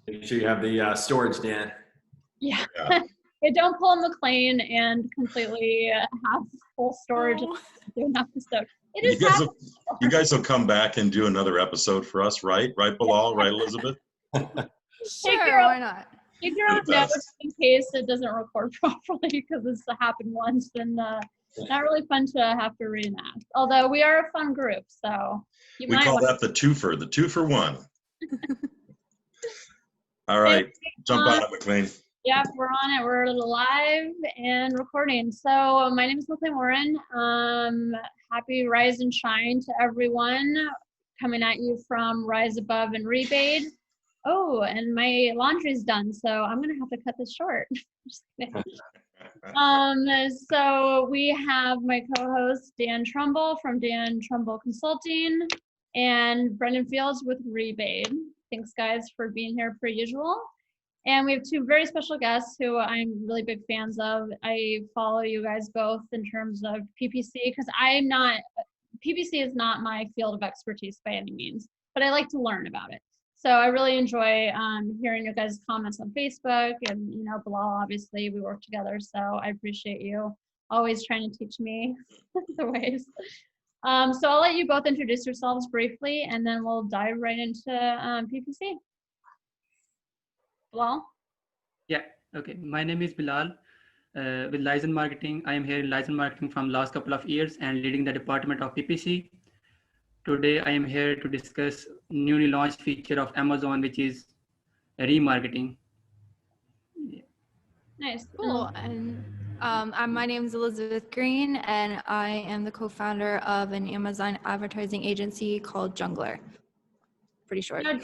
Make sure you have the storage, Dan. Yeah. Yeah. Yeah, don't pull a McLean and completely have full storage No. do an episode. It You is guys, happening. you guys will come back and do another episode for us, right? Right, Bilal? Right, Elizabeth? Sure, why not? Take your You're own the notes best. in case it doesn't record properly because it's happened once and not really fun to have to reenact. Although we are a fun group, so you We might call want that the two for one. All right, jump on it, McLean. yeah, we're on it. We're live and recording. So my name is McLean Warren. Happy Rise and Shine to everyone. Coming at you from Rise Above and Rebate. Oh, and my laundry's done, so I'm gonna have to cut this short. Just kidding. So we have my co-host Dan Trumbull from Dan Trumbull Consulting and Brendan Fields with Rebate. Thanks guys for being here per usual. And we have two very special guests who I'm really big fans of. I follow you guys both in terms of PPC because PPC is not my field of expertise by any means, but I like to learn about it. So I really enjoy hearing your guys' comments on Facebook and, you know, Bilal, obviously we work together. So I appreciate you always trying to teach me the ways. So I'll let you both introduce yourselves briefly and then we'll dive right into PPC. Bilal? Yeah, okay. My name is Bilal with Rize Marketing. I am here in Rize Marketing from last couple of years and leading the department of PPC. Today, I am here to discuss newly launched feature of Amazon, which is remarketing. Yeah. Nice. Cool. And my name is Elizabeth Green, and I am the co-founder of an Amazon advertising agency called Jungler. Pretty short. Now,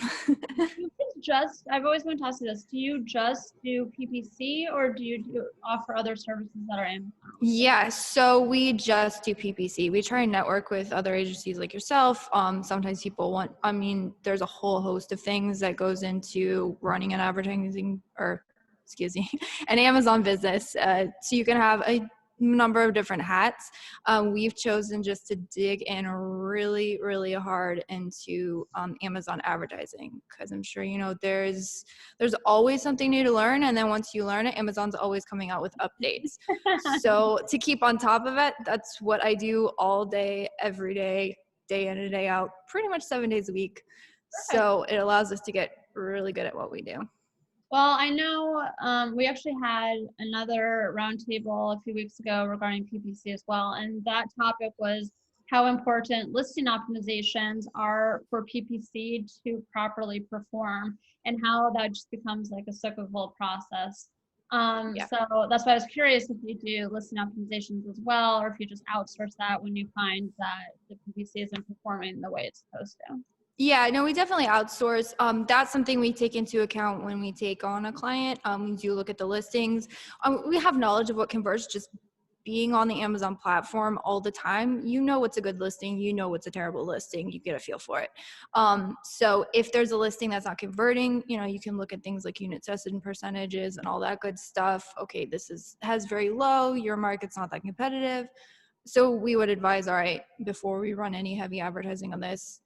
I've always wanted to ask you this, do you just do PPC or do you offer other services that are Amazon? Yeah, so we just do PPC. We try and network with other agencies like yourself. Sometimes people there's a whole host of things that goes into running an an Amazon business. So you can have a number of different hats. We've chosen just to dig in really, really hard into Amazon advertising because I'm sure, you know, there's always something new to learn. And then once you learn it, Amazon's always coming out with updates. So to keep on top of it, that's what I do all day, every day, day in and day out, pretty much 7 days a week. Perfect. So it allows us to get really good at what we do. Well, I know we actually had another roundtable a few weeks ago regarding PPC as well, and that topic was how important listing optimizations are for PPC to properly perform, and how that just becomes like a cyclical process. Yeah. So that's why I was curious if you do listing optimizations as well, or if you just outsource that when you find that the PPC isn't performing the way it's supposed to. Yeah, no, we definitely outsource. That's something we take into account when we take on a client. We do look at the listings. We have knowledge of what converts just being on the Amazon platform all the time. You know what's a good listing, you know what's a terrible listing, you get a feel for it. So if there's a listing that's not converting, you know, you can look at things like unit tested and percentages and all that good stuff. Okay, has very low, your market's not that competitive. So we would advise, all right, before we run any heavy advertising on this,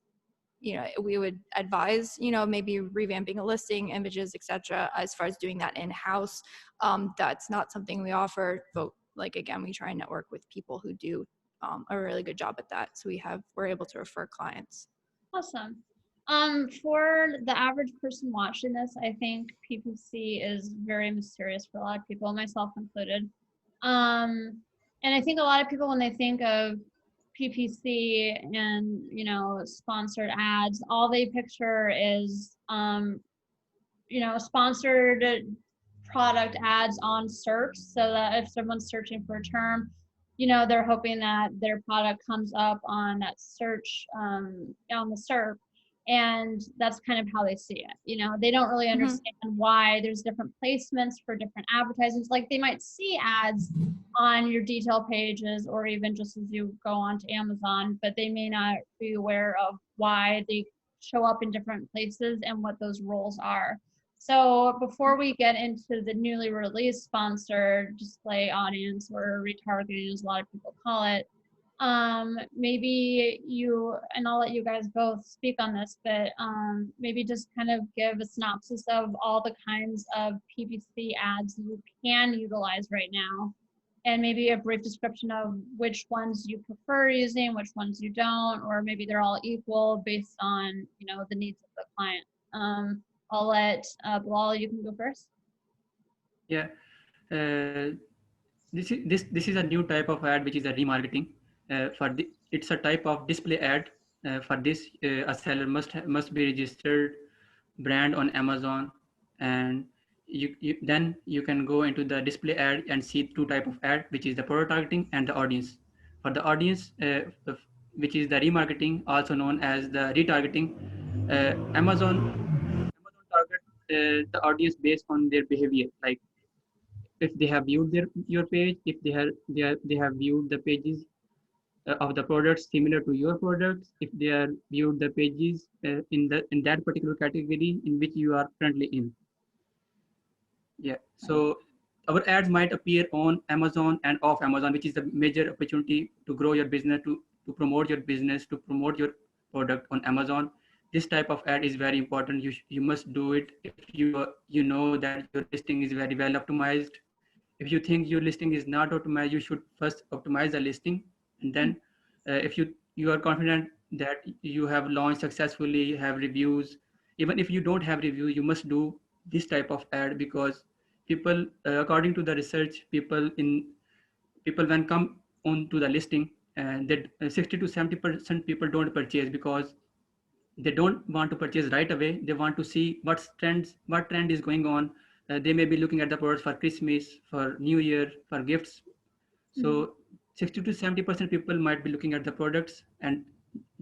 you know, we would advise, you know, maybe revamping a listing, images, etc. As far as doing that in-house, that's not something we offer. But like, again, we try and network with people who do a really good job at that. So we're able to refer clients. Awesome. For the average person watching this, I think PPC is very mysterious for a lot of people, myself included. And I think a lot of people, when they think of PPC and, you know, sponsored ads, all they picture is, you know, sponsored product ads on search, so that if someone's searching for a term, you know, they're hoping that their product comes up on that search, on the SERP. And that's kind of how they see it. You know, they don't really understand why there's different placements for different advertisements. Like they might see ads on your detail pages or even just as you go onto Amazon, but they may not be aware of why they show up in different places and what those roles are. So before we get into the newly released sponsored display audience or retargeting, as a lot of people call it, maybe you, and I'll let you guys both speak on this, but maybe just kind of give a synopsis of all the kinds of PPC ads you can utilize right now, and maybe a brief description of which ones you prefer using, which ones you don't, or maybe they're all equal based on, you know, the needs of the client. I'll let Bilal, you can go first. Yeah, this is a new type of ad, which is a remarketing. It's a type of display ad. For this, a seller must be registered brand on Amazon, and then you can go into the display ad and see two type of ad, which is the product targeting and the audience. For the audience, which is the remarketing, also known as the retargeting, Amazon target the audience based on their behavior, like if they have viewed your page, if they have viewed the pages of the products similar to your products, if they are viewed the pages in that particular category in which you are currently in. Yeah, so our ads might appear on Amazon and off Amazon, which is a major opportunity to grow your business, to promote your business, to promote your product on Amazon. This type of ad is very important. You must do it if you know that your listing is very well optimized. If you think your listing is not optimized, you should first optimize the listing, and then if you are confident that you have launched successfully, you have reviews. Even if you don't have reviews, you must do this type of ad, because people, according to the research, people when come on to the listing, and that 60 to 70% people don't purchase because they don't want to purchase right away. They want to see what trend is going on. They may be looking at the products for Christmas, for New Year, for gifts. So 60 to 70% people might be looking at the products and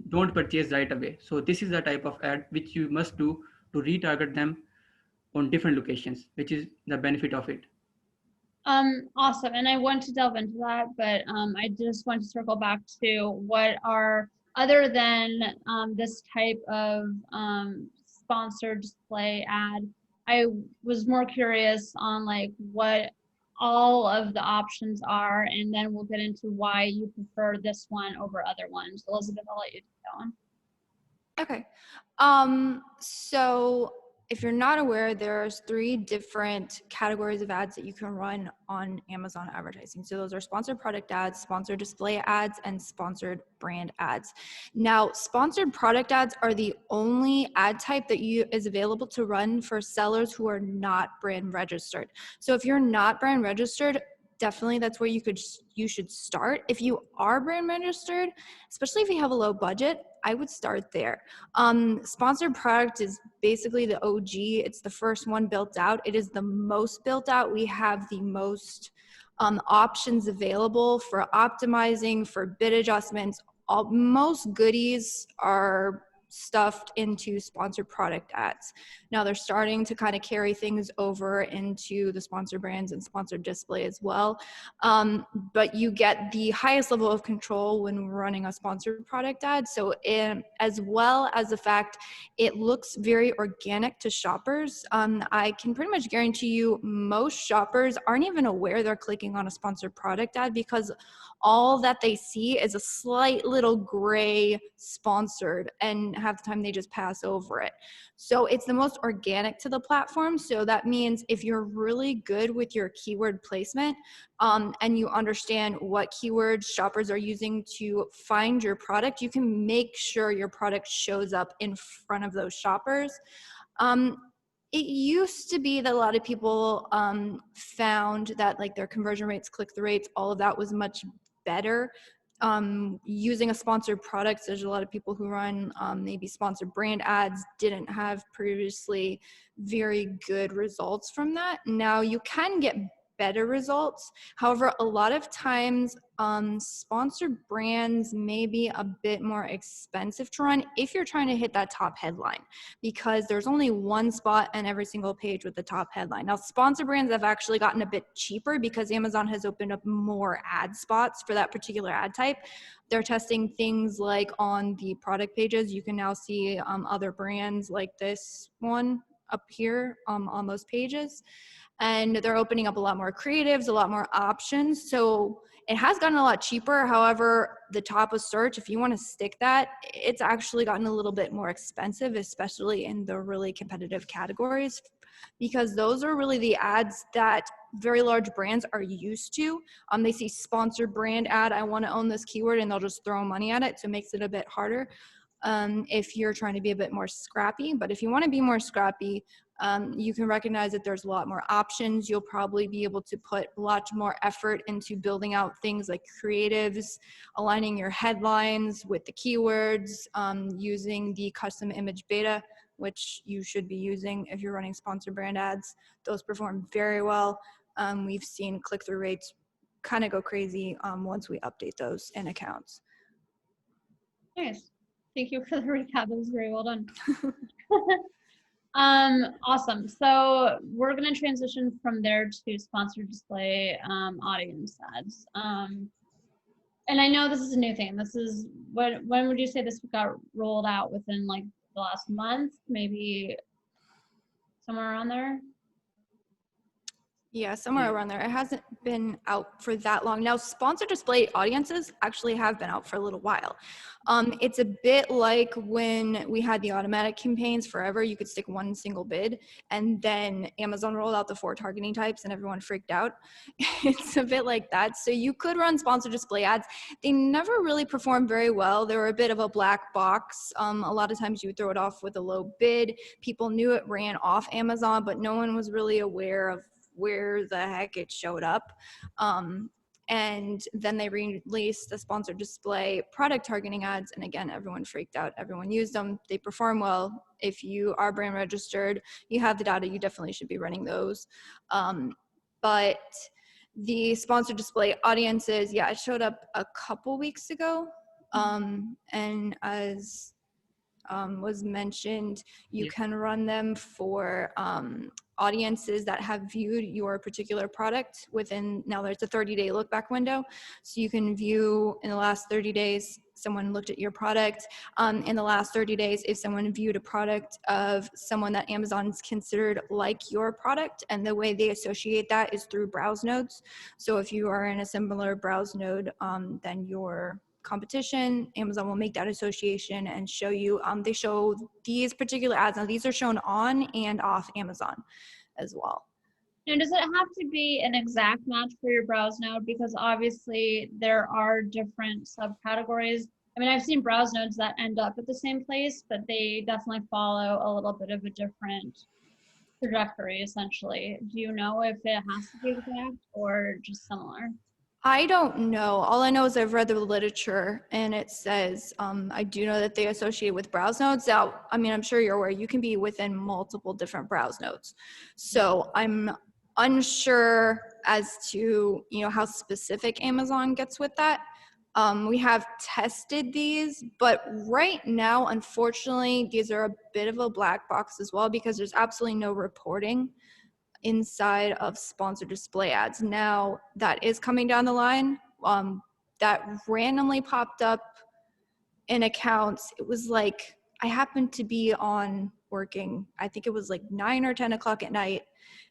don't purchase right away. So this is the type of ad which you must do to retarget them on different locations, which is the benefit of it. Awesome. And I want to delve into that, but I just want to circle back to what are, other than this type of sponsored display ad, I was more curious on like what all of the options are, and then we'll get into why you prefer this one over other ones. Elizabeth, I'll let you take that one. Okay. So if you're not aware, there's 3 different categories of ads that you can run on Amazon advertising. So those are sponsored product ads, sponsored display ads, and sponsored brand ads. Now, sponsored product ads are the only ad type that is available to run for sellers who are not brand registered. So if you're not brand registered, definitely that's where you should start. If you are brand registered, especially if you have a low budget, I would start there. Sponsored product is basically the OG. It's the first one built out. It is the most built out. We have the most options available for optimizing, for bid adjustments. Most goodies are stuffed into sponsored product ads. Now they're starting to kind of carry things over into the sponsored brands and sponsored display as well. But you get the highest level of control when running a sponsored product ad. So as well as the fact it looks very organic to shoppers, I can pretty much guarantee you most shoppers aren't even aware they're clicking on a sponsored product ad, because all that they see is a slight little gray sponsored, and half the time they just pass over it. So it's the most organic to the platform. So that means if you're really good with your keyword placement, and you understand what keywords shoppers are using to find your product, you can make sure your product shows up in front of those shoppers. It used to be that a lot of people found that like their conversion rates, click-through rates, all of that was much better using a sponsored product. There's a lot of people who run maybe sponsored brand ads, didn't have previously very good results from that. Now you can get better results. However, a lot of times sponsored brands may be a bit more expensive to run if you're trying to hit that top headline, because there's only one spot on every single page with the top headline. Now, sponsored brands have actually gotten a bit cheaper because Amazon has opened up more ad spots for that particular ad type. They're testing things like on the product pages, you can now see other brands like this one up here on those pages. And they're opening up a lot more creatives, a lot more options. So It has gotten a lot cheaper. However, the top of search, if you want to stick that, it's actually gotten a little bit more expensive, especially in the really competitive categories, because those are really the ads that very large brands are used to. They see sponsored brand ad, I want to own this keyword, and they'll just throw money at it. So it makes it a bit harder if you're trying to be a bit more scrappy. But if you want to be more scrappy, you can recognize that there's a lot more options. You'll probably be able to put a lot more effort into building out things like creatives, aligning your headlines with the keywords, using the custom image beta, which you should be using if you're running sponsored brand ads. Those perform very well. We've seen click-through rates kind of go crazy once we update those in accounts. Nice. Thank you for the recap. It was very well done. Awesome. So we're going to transition from there to sponsored display audience ads. And I know this is a new thing. This is when would you say this got rolled out? Within like the last month, maybe somewhere around there? Yeah, somewhere around there. It hasn't been out for that long. Now, sponsored display audiences actually have been out for a little while. It's a bit like when we had the automatic campaigns forever, you could stick one single bid, and then Amazon rolled out the 4 targeting types and everyone freaked out. It's a bit like that. So you could run sponsored display ads. They never really performed very well. They were a bit of a black box. A lot of times you would throw it off with a low bid. People knew it ran off Amazon, but no one was really aware of where the heck it showed up. And then they released the sponsored display product targeting ads. And again, everyone freaked out. Everyone used them. They perform well. If you are brand registered, you have the data, you definitely should be running those. But the sponsored display audiences, yeah, it showed up a couple weeks ago. And as was mentioned, you can run them for audiences that have viewed your particular product within, now there's a 30-day look back window. So you can view in the last 30 days, someone looked at your product. In the last 30 days, if someone viewed a product of someone that Amazon's considered like your product, and the way they associate that is through browse nodes. So if you are in a similar browse node than your competition, Amazon will make that association and show you, they show these particular ads. Now these are shown on and off Amazon as well. Now, does it have to be an exact match for your browse node? Because obviously there are different subcategories. I mean, I've seen browse nodes that end up at the same place, but they definitely follow a little bit of a different trajectory, essentially. Do you know if it has to be exact or just similar? I don't know. All I know is I've read the literature, and it says, I do know that they associate with browse nodes. Now, I mean, I'm sure you're aware you can be within multiple different browse nodes. So I'm unsure as to, how specific Amazon gets with that. We have tested these, but right now, unfortunately, these are a bit of a black box as well, because there's absolutely no reporting inside of sponsored display ads. Now that is coming down the line. That randomly popped up in accounts. It was like, I happened to be on working, I think it was like 9 or 10 o'clock at night.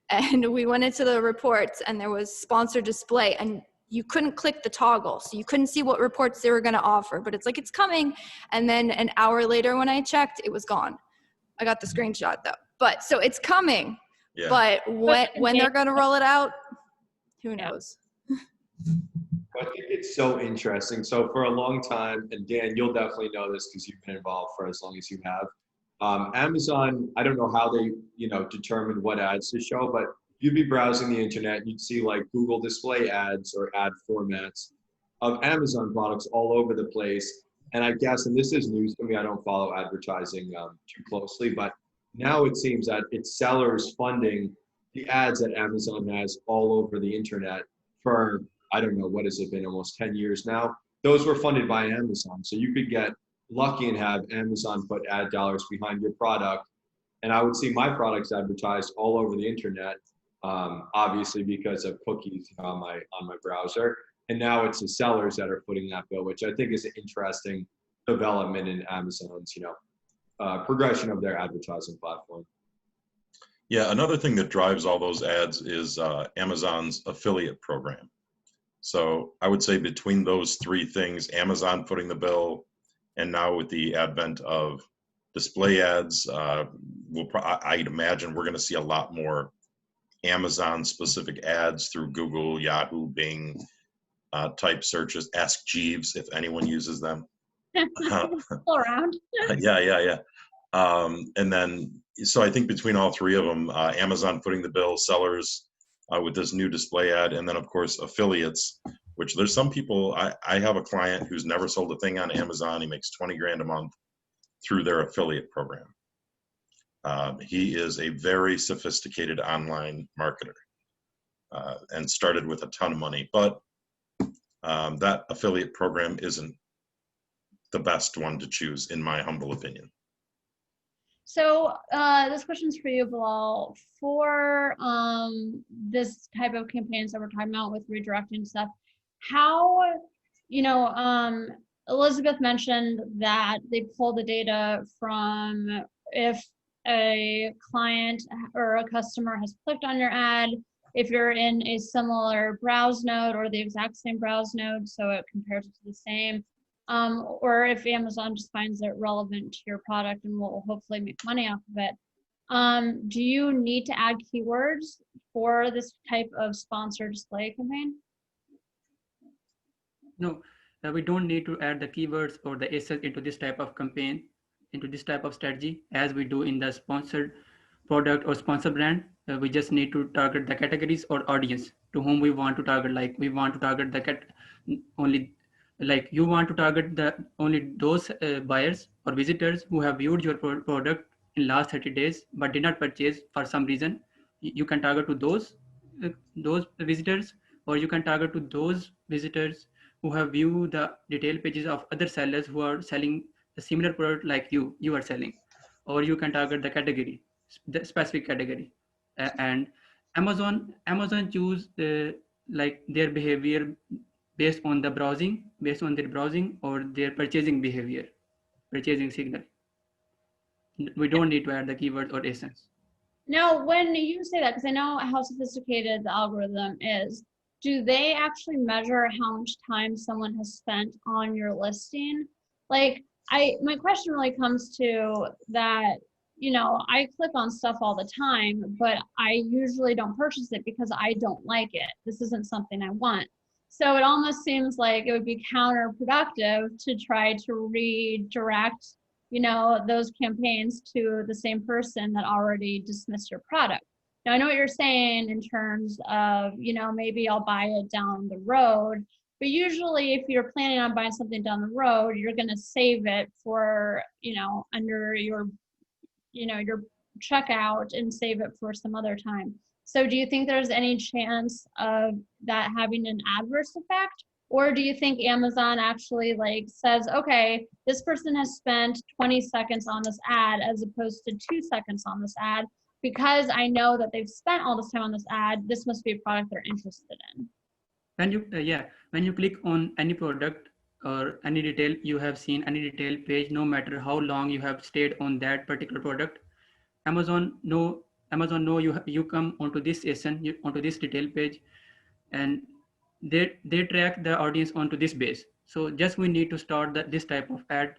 And we went into the reports and there was sponsored display, and you couldn't click the toggle. So you couldn't see what reports they were going to offer, but it's like, it's coming. And then an hour later when I checked, it was gone. I got the screenshot though. But so it's coming. Yeah. But when they're going to roll it out, who knows? I think it's so interesting. So for a long time, and Dan, you'll definitely know this because you've been involved for as long as you have. Amazon, I don't know how they, determined what ads to show, but you'd be browsing the internet, you'd see like Google display ads or ad formats of Amazon products all over the place. And I guess, and this is news to me, I don't follow advertising too closely, but now it seems that it's sellers funding the ads that Amazon has all over the internet for, I don't know, what has it been, almost 10 years now? Those were funded by Amazon. So you could get lucky and have Amazon put ad dollars behind your product. And I would see my products advertised all over the internet, obviously because of cookies on my browser. And now it's the sellers that are putting that bill, which I think is an interesting development in Amazon's, progression of their advertising platform. Yeah, another thing that drives all those ads is Amazon's affiliate program. So I would say between those three things, Amazon footing the bill, and now with the advent of display ads, I'd imagine we're going to see a lot more Amazon specific ads through Google, Yahoo, Bing type searches. Ask Jeeves if anyone uses them. All around. Yeah. And then, so I think between all three of them, Amazon footing the bill, sellers with this new display ad, and then of course affiliates, which there's some people, I have a client who's never sold a thing on Amazon. He makes 20 grand a month through their affiliate program. He is a very sophisticated online marketer and started with a ton of money, but that affiliate program isn't the best one to choose, in my humble opinion. So this question's for you, Bilal. For this type of campaigns that we're talking about with redirecting stuff, how, Elizabeth mentioned that they pull the data from if a client or a customer has clicked on your ad, if you're in a similar browse node or the exact same browse node, so it compares it to the same. Or if Amazon just finds it relevant to your product and will hopefully make money off of it. Do you need to add keywords for this type of sponsored display campaign? No, we don't need to add the keywords or the assets into this type of campaign, into this type of strategy, as we do in the sponsored product or sponsor brand. We just need to target the categories or audience to whom we want to target. Like we want to target you want to target only those buyers or visitors who have viewed your product in last 30 days but did not purchase for some reason. You can target to those visitors, or you can target to those visitors who have viewed the detail pages of other sellers who are selling a similar product like you are selling, or you can target the category, the specific category. And Amazon choose like their behavior based on their browsing or their purchasing behavior, purchasing signal. We don't need to add the keywords or essence. Now, when you say that, because I know how sophisticated the algorithm is, do they actually measure how much time someone has spent on your listing? Like, my question really comes to that, I click on stuff all the time, but I usually don't purchase it because I don't like it. This isn't something I want. So it almost seems like it would be counterproductive to try to redirect those campaigns to the same person that already dismissed your product. Now, I know what you're saying in terms of, maybe I'll buy it down the road, but usually if you're planning on buying something down the road, you're going to save it for, under your checkout and save it for some other time. So do you think there's any chance of that having an adverse effect? Or do you think Amazon actually says, okay, this person has spent 20 seconds on this ad as opposed to 2 seconds on this ad, because I know that they've spent all this time on this ad, this must be a product they're interested in. When you click on any product or any detail, you have seen any detail page, no matter how long you have stayed on that particular product, Amazon know you come onto this session, onto this detail page, and they track the audience onto this base. So just we need to start this type of ad,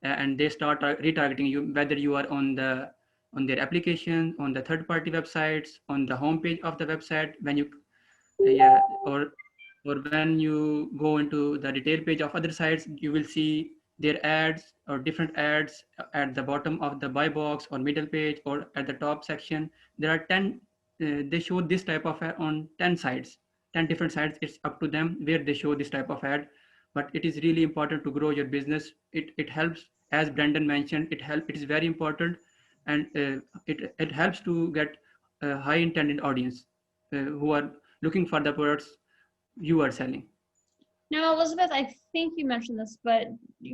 and they start retargeting you, whether you are on their application, on the third-party websites, on the homepage of the website, when you or when you go into the detail page of other sites, you will see their ads or different ads at the bottom of the buy box or middle page or at the top section. There are 10, they show this type of ad on 10 sites, 10 different sites. It's up to them where they show this type of ad, but it is really important to grow your business. It helps, as Brandon mentioned, it is very important, and it helps to get a high intended audience who are looking for the products you are selling. Now, Elizabeth, I think you mentioned this, but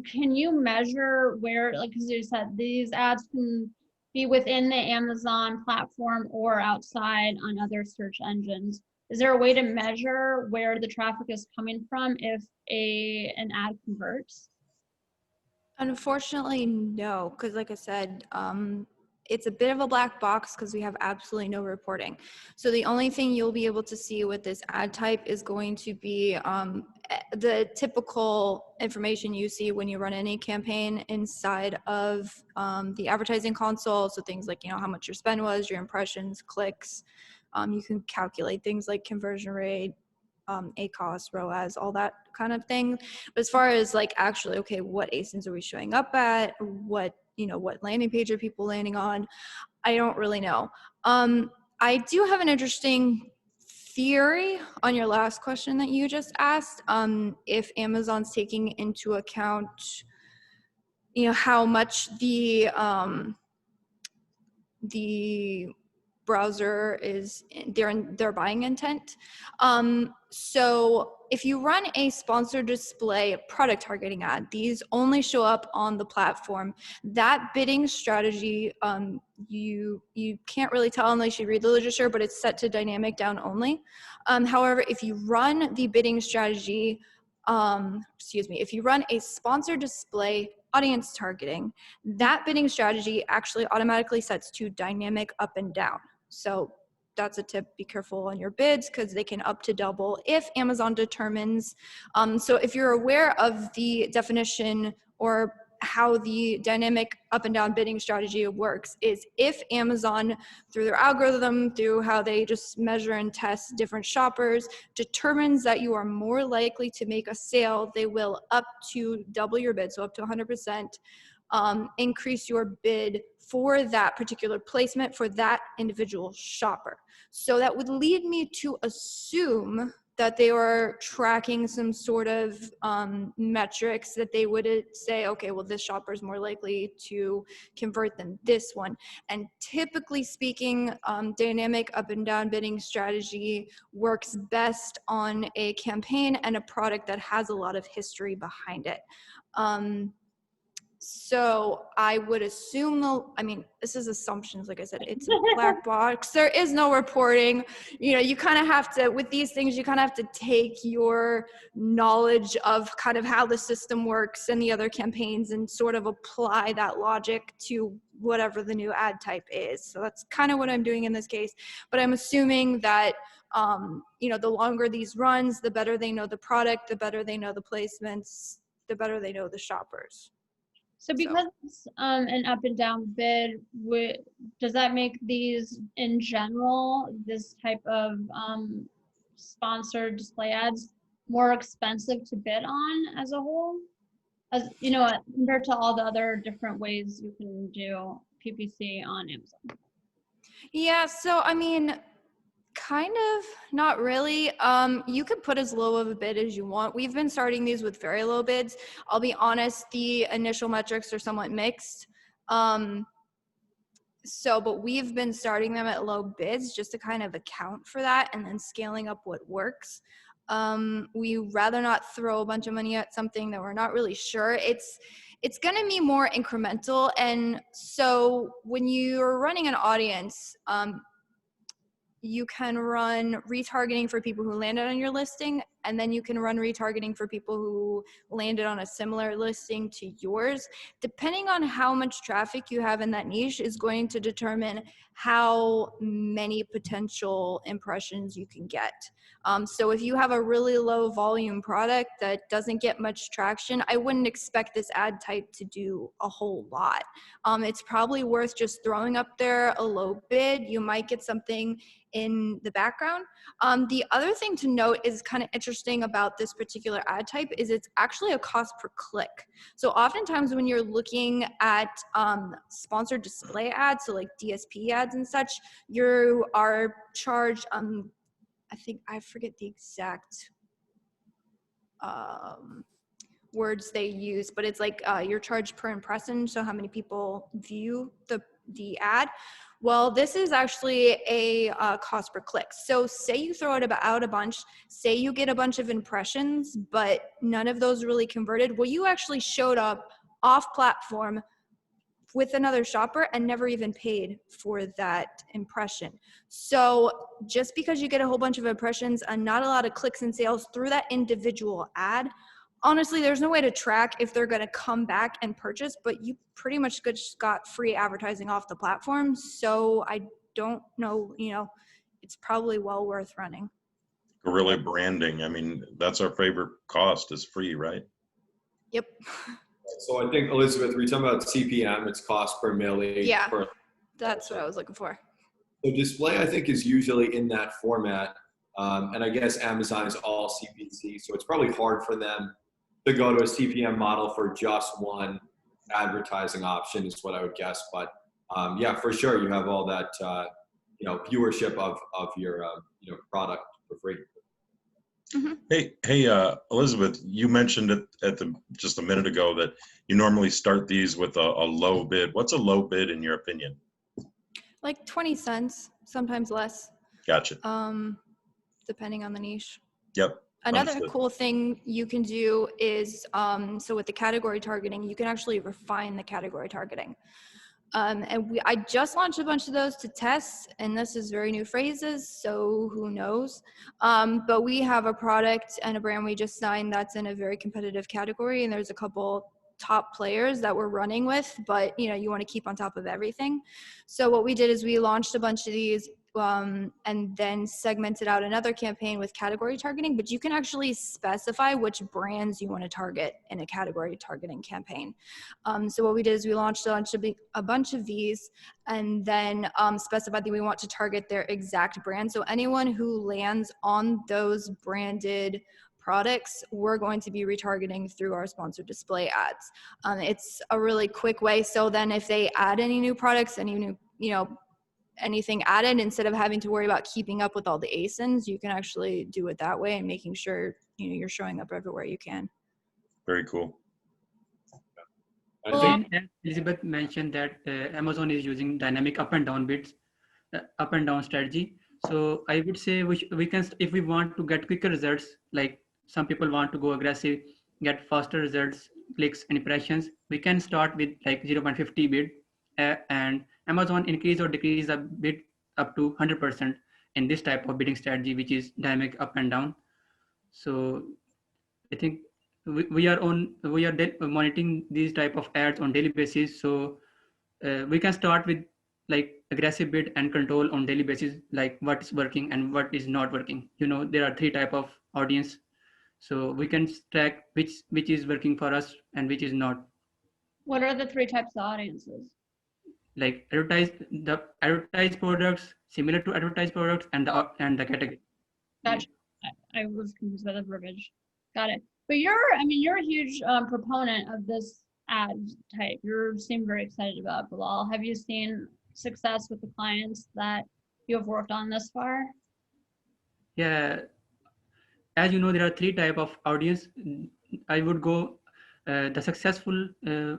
can you measure where, because you said these ads can be within the Amazon platform or outside on other search engines? Is there a way to measure where the traffic is coming from if an ad converts? Unfortunately, no, because like I said, it's a bit of a black box because we have absolutely no reporting. So the only thing you'll be able to see with this ad type is going to be the typical information you see when you run any campaign inside of the advertising console. So things like, how much your spend was, your impressions, clicks. You can calculate things like conversion rate, ACOS, ROAS, all that kind of thing. But as far as like actually, okay, what ASINs are we showing up at? What landing page are people landing on? I don't really know. I do have an interesting theory on your last question that you just asked. If Amazon's taking into account, how much the browser is their buying intent. So if you run a sponsored display product targeting ad, these only show up on the platform. That bidding strategy, you can't really tell unless you read the literature, but it's set to dynamic down only. However, if you run the bidding strategy, if you run a sponsored display audience targeting, that bidding strategy actually automatically sets to dynamic up and down. So that's a tip. Be careful on your bids because they can up to double if Amazon determines. So if you're aware of the definition or how the dynamic up and down bidding strategy works, is if Amazon, through their algorithm, through how they just measure and test different shoppers, determines that you are more likely to make a sale, they will up to double your bid, so up to 100%, increase your bid for that particular placement for that individual shopper. So that would lead me to assume that they are tracking some sort of metrics that they would say, okay, well, this shopper is more likely to convert than this one. And typically speaking, dynamic up and down bidding strategy works best on a campaign and a product that has a lot of history behind it. So I would assume, this is assumptions. Like I said, it's a black box. There is no reporting. You kind of have to, with these things, you kind of have to take your knowledge of kind of how the system works and the other campaigns and sort of apply that logic to whatever the new ad type is. So that's kind of what I'm doing in this case. But I'm assuming that, the longer these runs, the better they know the product, the better they know the placements, the better they know the shoppers. So because it's an up and down bid, does that make these in general, this type of sponsored display ads, more expensive to bid on as a whole? As compared to all the other different ways you can do PPC on Amazon? Yeah, so kind of not really. You could put as low of a bid as you want. We've been starting these with very low bids. I'll be honest, the initial metrics are somewhat mixed. But we've been starting them at low bids just to kind of account for that and then scaling up what works. We rather not throw a bunch of money at something that we're not really sure. It's going to be more incremental. And so when you're running an audience, you can run retargeting for people who landed on your listing, and then you can run retargeting for people who landed on a similar listing to yours. Depending on how much traffic you have in that niche is going to determine how many potential impressions you can get. So if you have a really low volume product that doesn't get much traction, I wouldn't expect this ad type to do a whole lot. It's probably worth just throwing up there a low bid. You might get something in the background. The other thing to note is kind of interesting about this particular ad type is it's actually a cost per click. So oftentimes when you're looking at sponsored display ads, so like DSP ads and such, you are charged, I forget the exact words they use, but it's like you're charged per impression, so how many people view the ad. Well, this is actually a cost per click. So say you throw it out a bunch, say you get a bunch of impressions, but none of those really converted. Well, you actually showed up off platform with another shopper and never even paid for that impression. So just because you get a whole bunch of impressions and not a lot of clicks and sales through that individual ad, honestly, there's no way to track if they're going to come back and purchase, but you pretty much just got free advertising off the platform. So I don't know, it's probably well worth running. Guerrilla branding. I mean, that's our favorite cost is free, right? Yep. So I think, Elizabeth, we're talking about CPM, it's cost per milli. Yeah, that's what I was looking for. So display, I think, is usually in that format. And I guess Amazon is all CPC. So it's probably hard for them to go to a CPM model for just one advertising option is what I would guess. But yeah, for sure, you have all that, viewership of your, product for free. Mm-hmm. Hey, Elizabeth, you mentioned it just a minute ago that you normally start these with a low bid. What's a low bid in your opinion? Like 20 cents, sometimes less. Gotcha. Depending on the niche. Yep. Another Understood. cool thing you can do is, so with the category targeting, you can actually refine the category targeting. I just launched a bunch of those to test, and this is very new phrases, so who knows? But we have a product and a brand we just signed that's in a very competitive category, and there's a couple top players that we're running with, but you want to keep on top of everything. So what we did is we launched a bunch of these and then segmented out another campaign with category targeting, but you can actually specify which brands you want to target in a category targeting campaign. So what we did is we launched a bunch of these and then specified that we want to target their exact brand. So anyone who lands on those branded products, we're going to be retargeting through our sponsored display ads. It's a really quick way. So then if they add any new products, any new, anything added, instead of having to worry about keeping up with all the ASINs, you can actually do it that way and making sure you're showing up everywhere you can. Very cool. And as Elizabeth mentioned that Amazon is using dynamic up and down bids, up and down strategy. So I would say we can, if we want to get quicker results, like some people want to go aggressive, get faster results, clicks and impressions, we can start with like 0.50 bid and Amazon increase or decrease a bid up to 100% in this type of bidding strategy, which is dynamic up and down. So I think we are monitoring these type of ads on daily basis. So we can start with like aggressive bid and control on daily basis, like what is working and what is not working. There are 3 type of audience. So we can track which is working for us and which is not. What are the 3 types of audiences? Like advertised products, similar to advertised products, and the category. Gotcha. I was confused by the verbiage. Got it. But you're a huge proponent of this ad type. You seem very excited about it, Bilal. Have you seen success with the clients that you have worked on thus far? Yeah. As you know, there are 3 type of audience. I would go, the successful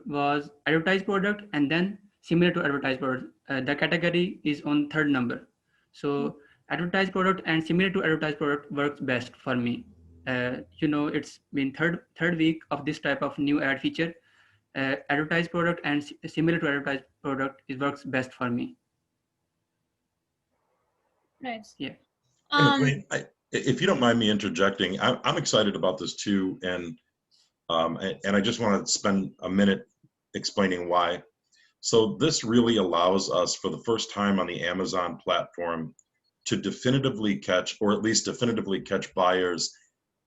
was advertised product and then similar to advertised product. The category is on 3rd number. So advertised product and similar to advertised product works best for me. It's been third week of this type of new ad feature. Advertised product and similar to advertised product, it works best for me. Nice. Yeah. If you don't mind me interjecting, I'm excited about this too, and I just want to spend a minute explaining why. So this really allows us, for the first time on the Amazon platform, to definitively catch, or at least definitively catch buyers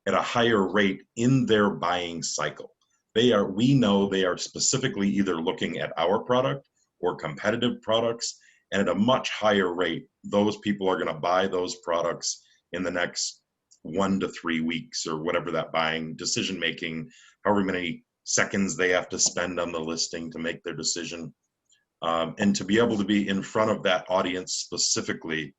at a higher rate in their buying cycle. We know they are specifically either looking at our product or competitive products, and at a much higher rate, those people are going to buy those products in the next 1 to 3 weeks, or whatever that buying decision making, however many seconds they have to spend on the listing to make their decision. And to be able to be in front of that audience specifically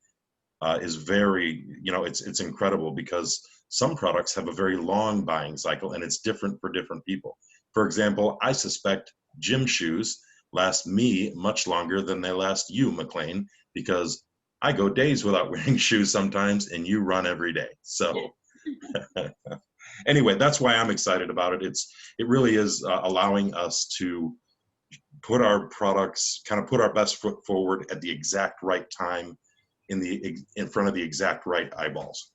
is very, it's incredible, because some products have a very long buying cycle and it's different for different people. For example, I suspect gym shoes last me much longer than they last you, McLean, because I go days without wearing shoes sometimes and you run every day. So anyway, that's why I'm excited about it. It really is allowing us to put our products, kind of put our best foot forward at the exact right time in front of the exact right eyeballs.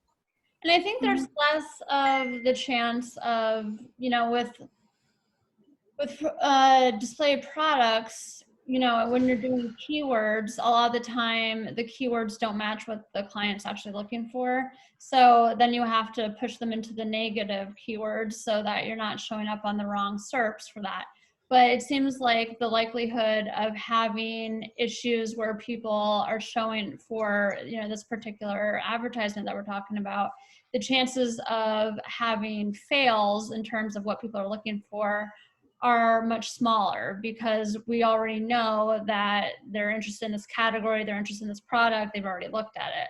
And I think there's less of the chance of, you know, with display products, you know, when you're doing keywords, a lot of the time the keywords don't match what the client's actually looking for. So then you have to push them into the negative keywords so that you're not showing up on the wrong SERPs for that. But it seems like the likelihood of having issues where people are showing for, you know, this particular advertisement that we're talking about, the chances of having fails in terms of what people are looking for are much smaller, because we already know that they're interested in this category, they're interested in this product, they've already looked at it.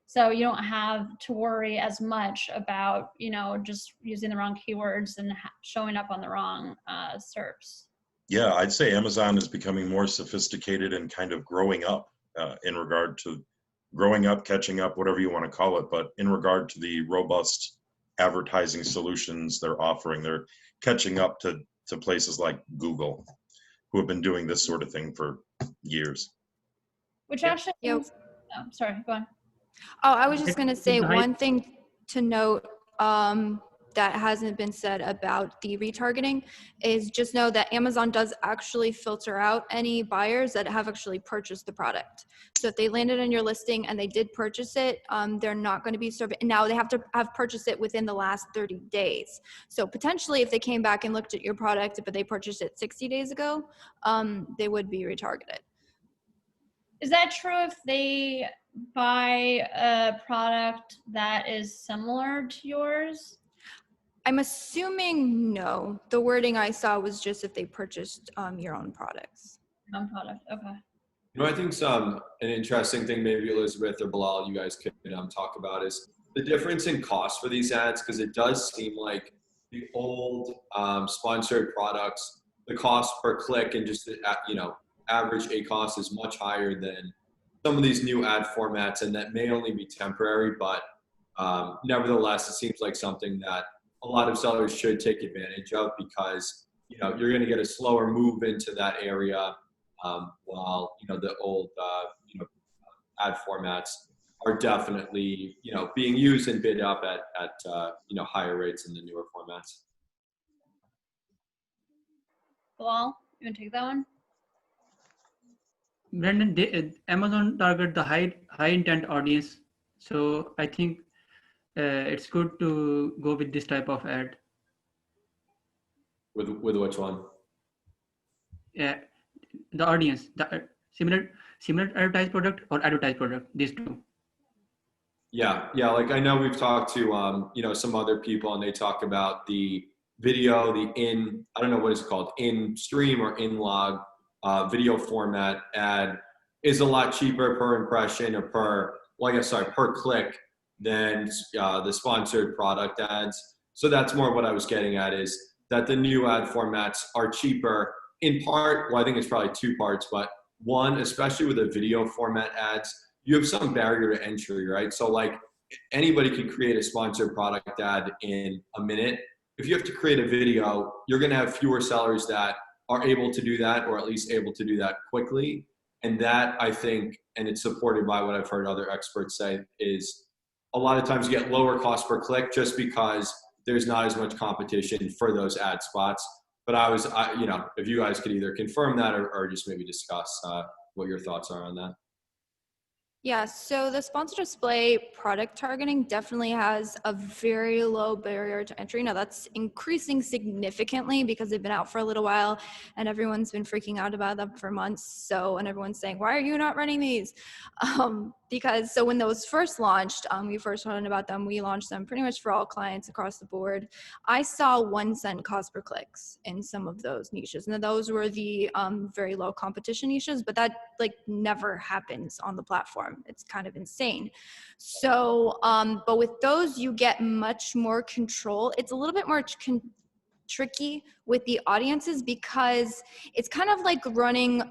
So you don't have to worry as much about, you know, just using the wrong keywords and showing up on the wrong SERPs. Yeah, I'd say Amazon is becoming more sophisticated and kind of growing up in regard to growing up, catching up, whatever you want to call it. But in regard to the robust advertising solutions they're offering, they're catching up to places like Google, who have been doing this sort of thing for years. Which actually, Yep. oh, sorry, go on. Oh, I was just going to say The high- one thing to note that hasn't been said about the retargeting is just know that Amazon does actually filter out any buyers that have actually purchased the product. So if they landed on your listing and they did purchase it, they're not going to be served. Now they have to have purchased it within the last 30 days. So potentially if they came back and looked at your product, but they purchased it 60 days ago, they would be retargeted. Is that true if they buy a product that is similar to yours? I'm assuming no. The wording I saw was just if they purchased your own products. Non-product, okay. You know, I think an interesting thing, maybe Elizabeth or Bilal, you guys could talk about, is the difference in cost for these ads, because it does seem like the old sponsored products, the cost per click and just the, you know, average ACoS is much higher than some of these new ad formats, and that may only be temporary, but nevertheless, it seems like something that a lot of sellers should take advantage of, because, you know, you're going to get a slower move into that area, while, you know, the old, you know, ad formats are definitely, you know, being used and bid up at you know, higher rates in the newer formats. Bilal, you want to take that one? Brandon, Amazon target the high intent audience, so I think it's good to go with this type of ad. With which one? Yeah, the audience, the similar advertised product or advertised product, these two. Yeah, like I know we've talked to you know, some other people, and they talk about the video, I don't know what it's called, in stream or in log video format ad is a lot cheaper per impression or per click than the sponsored product ads. So that's more what I was getting at, is that the new ad formats are cheaper in part. Well, I think it's probably two parts, but one, especially with the video format ads, you have some barrier to entry, right? So like anybody can create a sponsored product ad in a minute. If you have to create a video, you're going to have fewer sellers that are able to do that, or at least able to do that quickly. And that, I think, and it's supported by what I've heard other experts say, is a lot of times you get lower cost per click just because there's not as much competition for those ad spots. But you know, if you guys could either confirm that or just maybe discuss what your thoughts are on that. Yeah, so the sponsored display product targeting definitely has a very low barrier to entry. Now that's increasing significantly because they've been out for a little while and everyone's been freaking out about them for months. And everyone's saying, why are you not running these? Because when those first launched, we first learned about them, we launched them pretty much for all clients across the board. I saw 1 cent cost per clicks in some of those niches. And those were the very low competition niches, but that like never happens on the platform. It's kind of insane. So, but with those, you get much more control. It's a little bit more tricky with the audiences because it's kind of like running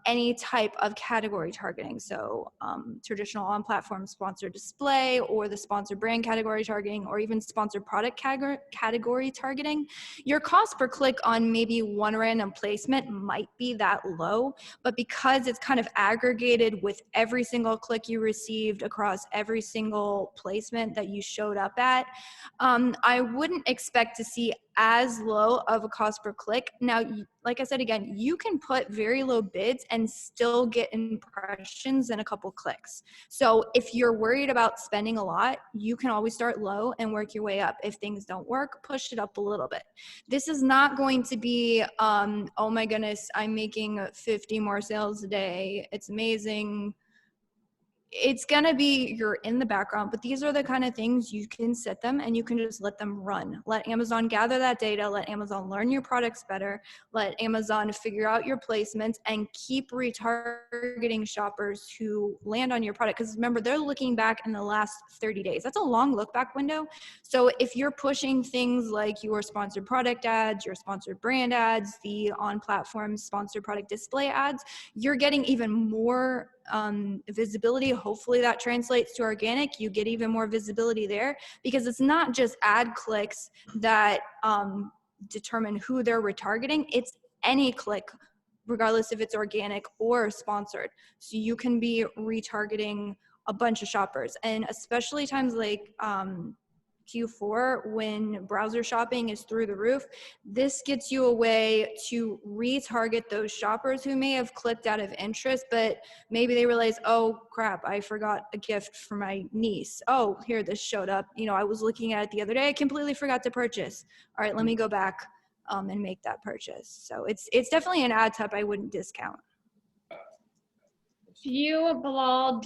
any type of category targeting. So traditional on-platform sponsored display, or the sponsored brand category targeting, or even sponsored product category targeting. Your cost per click on maybe one random placement might be that low, but because it's kind of aggregated with every single click you received across every single placement that you showed up at, I wouldn't expect to see as low of a cost per click. Now, like I said, again, you can put very low bids and still get impressions in a couple clicks. So if you're worried about spending a lot, you can always start low and work your way up. If things don't work, push it up a little bit. This is not going to be, oh my goodness, I'm making 50 more sales a day. It's amazing. It's going to be, you're in the background, but these are the kind of things you can set them and you can just let them run. Let Amazon gather that data, let Amazon learn your products better, let Amazon figure out your placements, and keep retargeting shoppers who land on your product. Because remember, they're looking back in the last 30 days. That's a long look back window. So if you're pushing things like your sponsored product ads, your sponsored brand ads, the on-platform sponsored product display ads, you're getting even more visibility. Hopefully that translates to organic. You get even more visibility there, because it's not just ad clicks that determine who they're retargeting. It's any click, regardless if it's organic or sponsored. So you can be retargeting a bunch of shoppers, and especially times like Q4, when browser shopping is through the roof, this gets you a way to retarget those shoppers who may have clicked out of interest, but maybe they realize, oh crap, I forgot a gift for my niece. Oh, here, this showed up. You know, I was looking at it the other day. I completely forgot to purchase. All right, let me go back and make that purchase. So it's definitely an ad type I wouldn't discount. Do you, Bilal,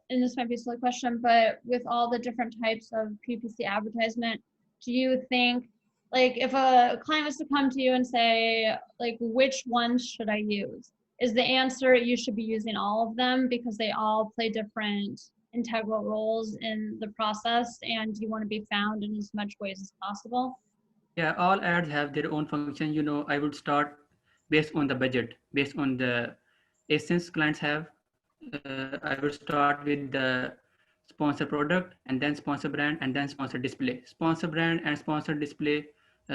and this might be a silly question, but with all the different types of PPC advertisement, do you think, like, if a client was to come to you and say, like, which ones should I use? Is the answer you should be using all of them because they all play different integral roles in the process, and you want to be found in as much ways as possible? Yeah, all ads have their own function. You know, I would start based on the budget, based on the essence clients have. I would start with the sponsor product, and then sponsor brand, and then sponsor display. Sponsor brand and sponsor display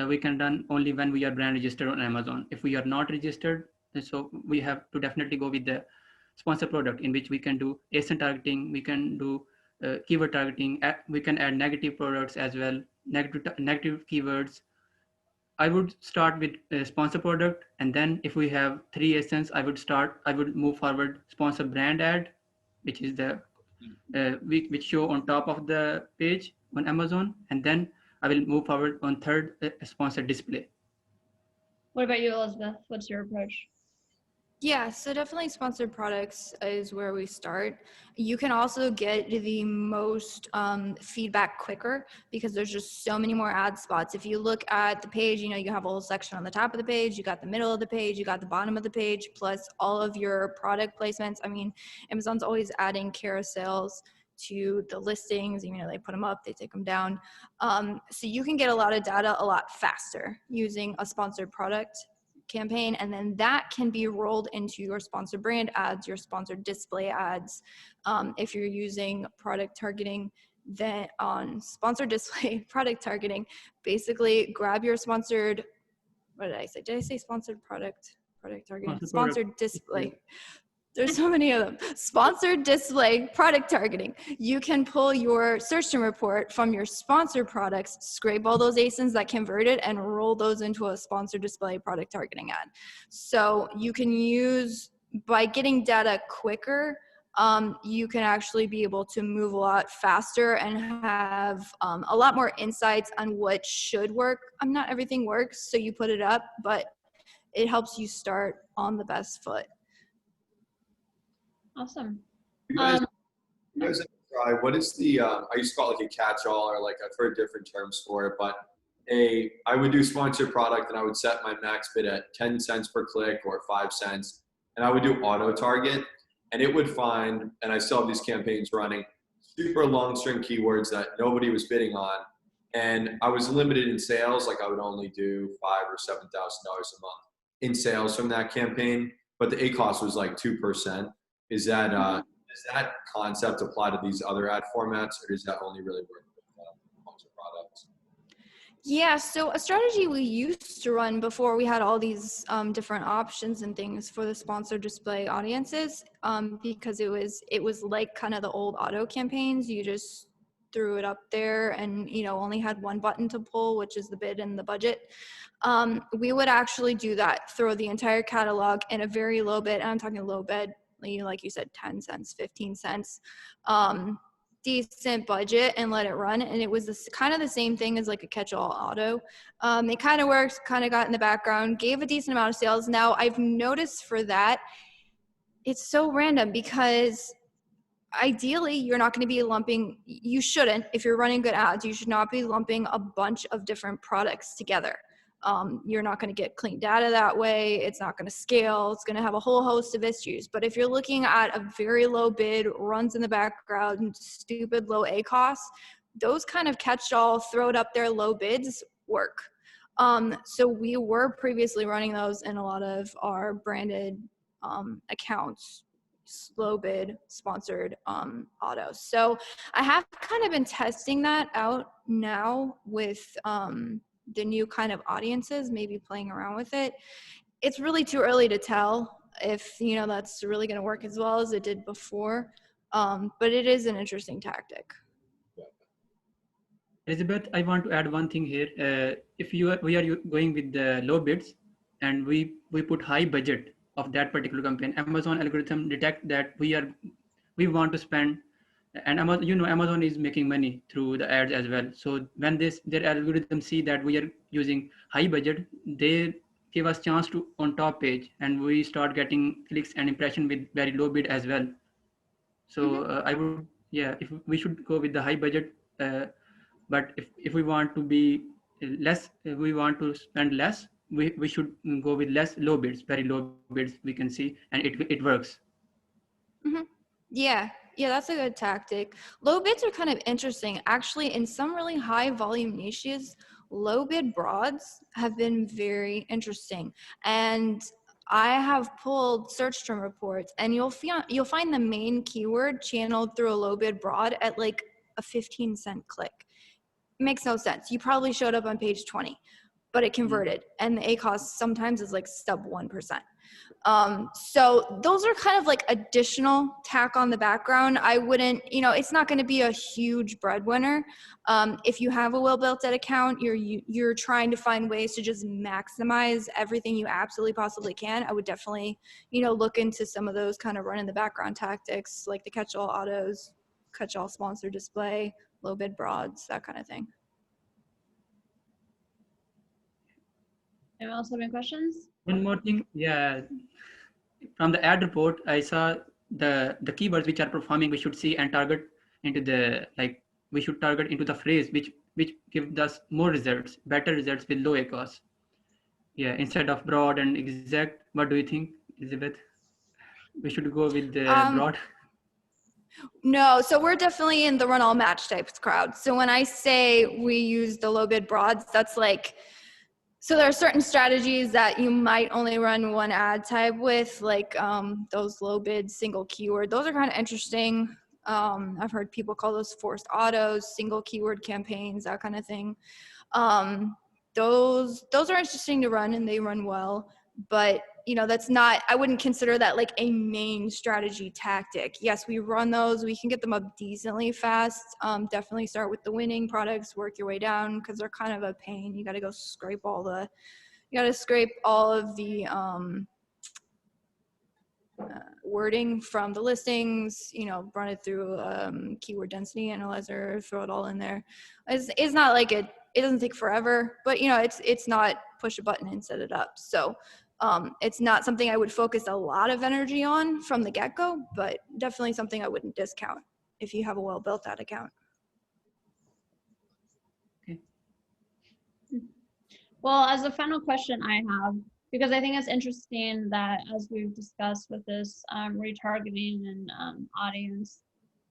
we can run only when we are brand registered on Amazon. If we are not registered, so we have to definitely go with the sponsor product, in which we can do ASIN targeting, we can do keyword targeting, we can add negative products as well, negative keywords. I would start with a sponsor product, and then if we have 3 ASINs, I would move forward sponsor brand ad, which is the which show on top of the page on Amazon, and then I will move forward on third sponsor display. What about you, Elizabeth? What's your approach? Yeah, so definitely sponsored products is where we start. You can also get the most feedback quicker because there's just so many more ad spots. If you look at the page, you know, you have a whole section on the top of the page, you got the middle of the page, you got the bottom of the page, plus all of your product placements. I mean, Amazon's always adding carousels to the listings. You know, they put them up, they take them down. So you can get a lot of data a lot faster using a sponsored product campaign, and then that can be rolled into your sponsored brand ads, your sponsored display ads. If you're using product targeting, then on sponsored display product targeting, basically grab your sponsored, what did I say? Did I say sponsored product targeting? Sponsored display. There's so many of them. Sponsored display product targeting. You can pull your search term report from your sponsored products, scrape all those ASINs that converted, and roll those into a sponsored display product targeting ad. So you can use, by getting data quicker, you can actually be able to move a lot faster and have a lot more insights on what should work. Not everything works, so you put it up, but it helps you start on the best foot. Awesome. You guys try, what is the, I used to call it like a catch-all, or like I've heard different terms for it, but I would do sponsored product and I would set my max bid at 10 cents per click or 5 cents. And I would do auto target, and it would find, and I still have these campaigns running, super long string keywords that nobody was bidding on. and I was limited in sales. Like I would only do $5,000 or $7,000 a month in sales from that campaign, but the ACoS was like 2%. Is that does that concept apply to these other ad formats, or does that only really work with sponsor products? Yeah, so a strategy we used to run before we had all these different options and things for the sponsored display audiences, because it was like kind of the old auto campaigns. You just threw it up there and only had one button to pull, which is the bid and the budget. We would actually do that, throw the entire catalog in a very low bid, and I'm talking low bid, like you said, 10 cents, 15 cents. Decent budget, and let it run. And it was kind of the same thing as like a catch-all auto. It kind of worked, kind of got in the background, gave a decent amount of sales. Now I've noticed for that, it's so random because ideally you're not going to be lumping, you shouldn't, if you're running good ads, you should not be lumping a bunch of different products together. You're not going to get clean data that way. It's not going to scale. It's going to have a whole host of issues. But if you're looking at a very low bid, runs in the background, stupid low ACoS, those kind of catch-all, throw it up there, low bids work. So we were previously running those in a lot of our branded accounts, slow bid sponsored autos. So I have kind of been testing that out now with the new kind of audiences, maybe playing around with it. It's really too early to tell if that's really going to work as well as it did before, but it is an interesting tactic. Elizabeth, I want to add one thing here. If we are going with the low bids and we put high budget of that particular campaign, Amazon algorithm detect that we want to spend, and Amazon is making money through the ads as well. So when their algorithm see that we are using high budget, they give us chance to on top page, and we start getting clicks and impression with very low bid as well. So I would, if we should go with the high budget, but if we want to be less, if we want to spend less, we should go with less low bids, very low bids we can see, and it works. Mm-hmm. Yeah, that's a good tactic. Low bids are kind of interesting. Actually, in some really high volume niches, low bid broads have been very interesting. And I have pulled search term reports, and you'll find the main keyword channeled through a low bid broad at like a 15-cent click. It makes no sense. You probably showed up on page 20, but it converted, and the ACoS sometimes is like sub 1%. So those are kind of like additional tack on the background. I wouldn't, it's not going to be a huge breadwinner. If you have a well-built ad account, you're trying to find ways to just maximize everything you absolutely possibly can. I would definitely, look into some of those kind of run in the background tactics, like the catch-all autos, catch-all sponsored display, low bid broads, that kind of thing. Anyone else have any questions? One more thing, from the ad report, I saw the keywords which are performing, we should see and target into we should target into the phrase which gives us more results, better results with low ACoS. Yeah, instead of broad and exact. What do you think, Elizabeth? We should go with the broad? No, so we're definitely in the run all match types crowd. So when I say we use the low bid broads, that's like, so there are certain strategies that you might only run one ad type with, like those low bid single keyword. Those are kind of interesting. I've heard people call those forced autos, single keyword campaigns, that kind of thing. Those are interesting to run, and they run well, but that's not, I wouldn't consider that like a main strategy tactic. Yes, we run those, we can get them up decently fast. Definitely start with the winning products, work your way down, because they're kind of a pain. You got to go scrape all of the wording from the listings, run it through keyword density analyzer, throw it all in there. It's not like it doesn't take forever, but it's not push a button and set it up. So it's not something I would focus a lot of energy on from the get-go, but definitely something I wouldn't discount if you have a well-built ad account. Okay. Well, as a final question I have, because I think it's interesting that as we've discussed with this retargeting and audience,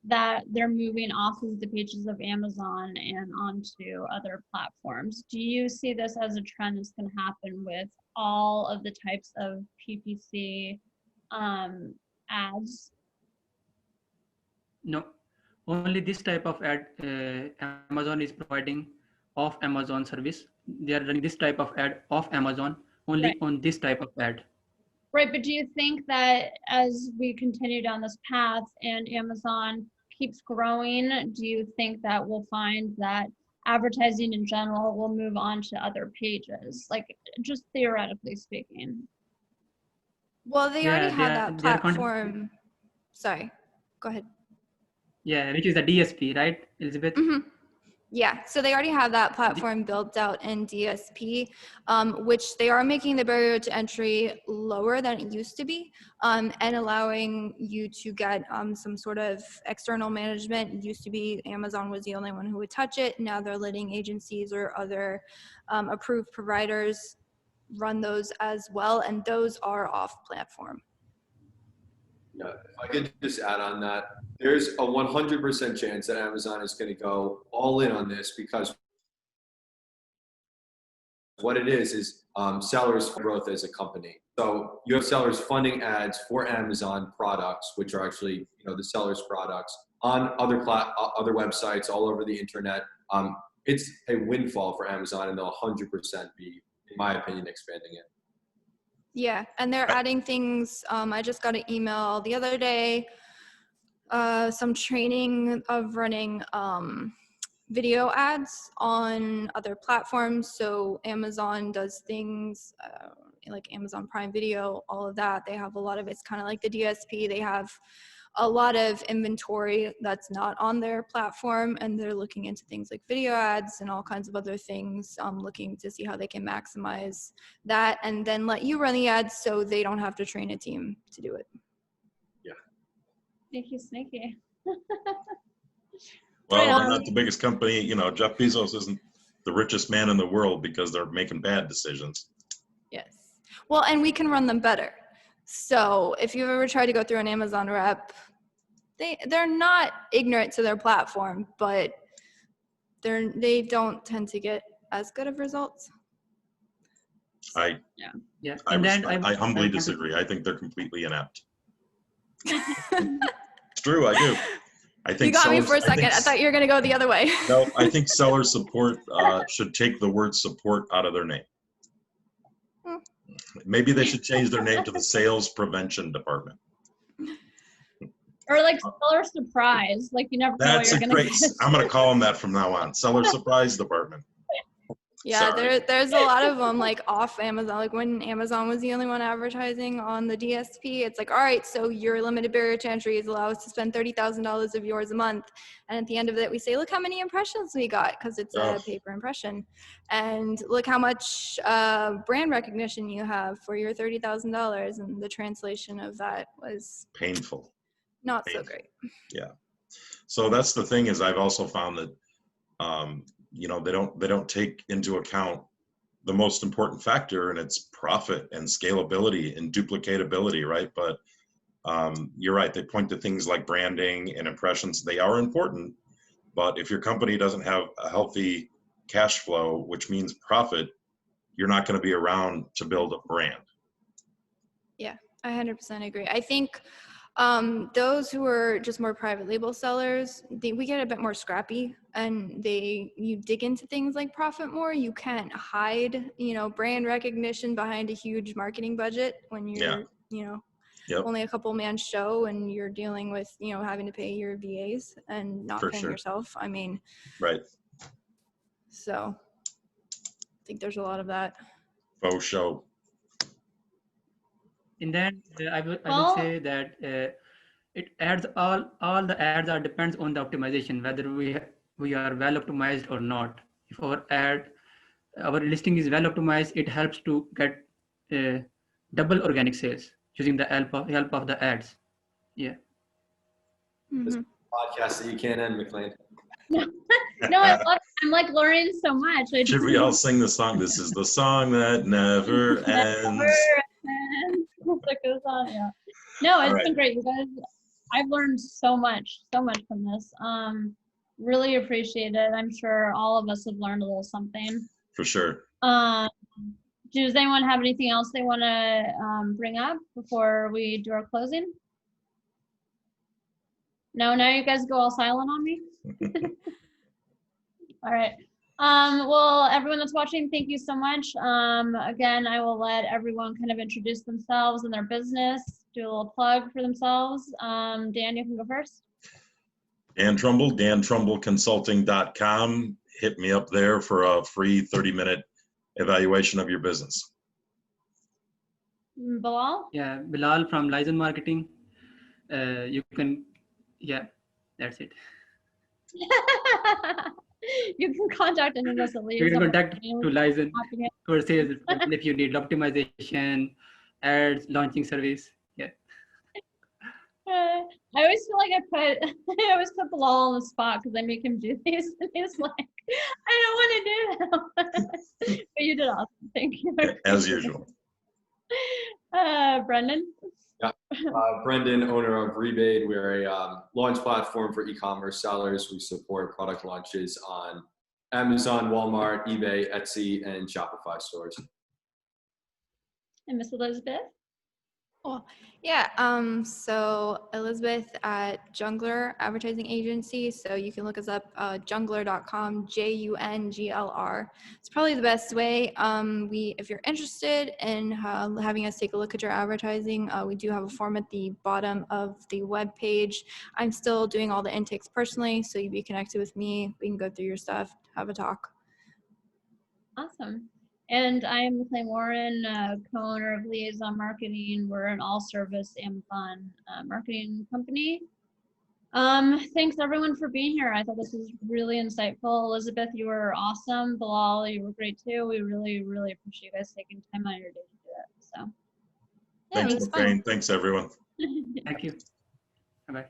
that they're moving off of the pages of Amazon and onto other platforms. Do you see this as a trend that's going to happen with all of the types of PPC ads? No, only this type of ad Amazon is providing off Amazon service. They are running this type of ad off Amazon only Right. on this type of ad. Right, but do you think that as we continue down this path and Amazon keeps growing, do you think that we'll find that advertising in general will move on to other pages, like just theoretically speaking? Well, they already Yeah, have that they are platform. Sorry, go ahead. Yeah, which is the DSP, right, Elizabeth? Mm-hmm. Yeah, so they already have that platform built out in DSP, which they are making the barrier to entry lower than it used to be, and allowing you to get some sort of external management. It used to be Amazon was the only one who would touch it. Now they're letting agencies or other approved providers run those as well, and those are off platform. Yeah, if I could just add on that, there's a 100% chance that Amazon is going to go all in on this, because what it is sellers growth as a company. So you have sellers funding ads for Amazon products, which are actually, you know, the sellers' products on other websites all over the internet. It's a windfall for Amazon, and they'll 100% be, in my opinion, expanding it. Yeah, and they're adding things. I just got an email the other day, some training of running video ads on other platforms. So Amazon does things like Amazon Prime Video, all of that. They have a lot of it's kind of like the DSP. They have a lot of inventory that's not on their platform, and they're looking into things like video ads and all kinds of other things, looking to see how they can maximize that and then let you run the ads so they don't have to train a team to do it. Yeah. Sneaky. Well, Right they're on. not the biggest company. You know, Jeff Bezos isn't the richest man in the world because they're making bad decisions. Yes. Well, and we can run them better. So if you've ever tried to go through an Amazon rep, they're not ignorant to their platform, but they don't tend to get as good of results. Yeah. I humbly disagree. I think they're completely inept. It's true, I do. I think you got me for a second. I thought you were going to go the other way. No, I think seller support should take the word support out of their name. Maybe they should change their name to the sales prevention department. Or like seller surprise, like you never know what you're going to get. I'm going to call them that from now on. Seller surprise department. Yeah, there's a lot of them like off Amazon. Like when Amazon was the only one advertising on the DSP, it's like, all right, so your limited barrier to entry is allow us to spend $30,000 of yours a month. And at the end of it, we say, look how many impressions we got, because it's a pay-per impression. And look how much brand recognition you have for your $30,000. And the translation of that was painful. Not so great. Yeah. So that's the thing, is I've also found that you know, they don't take into account the most important factor, and it's profit and scalability and duplicatability, right? But you're right, they point to things like branding and impressions. They are important, but if your company doesn't have a healthy cash flow, which means profit, you're not going to be around to build a brand. Yeah, I 100% agree. I think those who are just more private label sellers, we get a bit more scrappy, and you dig into things like profit more. You can't hide, you know, brand recognition behind a huge marketing budget when you're, you know, only a couple man show, and you're dealing with, you know, having to pay your VAs and not paying yourself. I mean, right. So I think there's a lot of that. Faux show. In that, I will say that it adds all the ads are depends on the optimization, whether we are well optimized or not. If our listing is well optimized, it helps to get double organic sales using the help of the ads. Yeah. This podcast that you can't end, McLean. No, I'm like learning so much. Should we all sing the song? This is the song that never ends. That goes on, yeah. No, it's been great. You guys I've learned so much from this. Really appreciate it. I'm sure all of us have learned a little something. For sure. Does anyone have anything else they want to bring up before we do our closing? No, now you guys go all silent on me. All right. Well, everyone that's watching, thank you so much. Again, I will let everyone kind of introduce themselves and their business, do a little plug for themselves. Dan, you can go first. Dan Trumbull, dantrumbleconsulting.com. Hit me up there for a free 30-minute evaluation of your business. Bilal? Yeah, Bilal from Rize Marketing. You can, yeah, that's it. You can contact any of us at You can Liaison contact Marketing. to Rize Happy to- for sales if you need optimization, ads, launching service. Yeah. I always feel like I always put Bilal on the spot because I make him do these, and he's like, I don't want to do them. But you did awesome. Thank you. As usual. Brendan? Brendan, owner of Rize. We're a launch platform for e-commerce sellers. We support product launches on Amazon, Walmart, eBay, Etsy, and Shopify stores. And Miss Elizabeth? Cool. Yeah, so Elizabeth at Jungler Advertising Agency. So you can look us up, jungler.com, JUNGLR. It's probably the best way. If you're interested in having us take a look at your advertising, we do have a form at the bottom of the web page. I'm still doing all the intakes personally, so you'd be connected with me. We can go through your stuff, have a talk. Awesome. And I am Clay Warren, co-owner of Liaison Marketing. We're an all-service Amazon marketing company. Thanks everyone for being here. I thought this was really insightful. Elizabeth, you were awesome. Bilal, you were great too. We really, really appreciate you guys taking time out of your day to do it. So, Yeah, it was Thanks, fun. Thanks, everyone. Thank you. Bye-bye.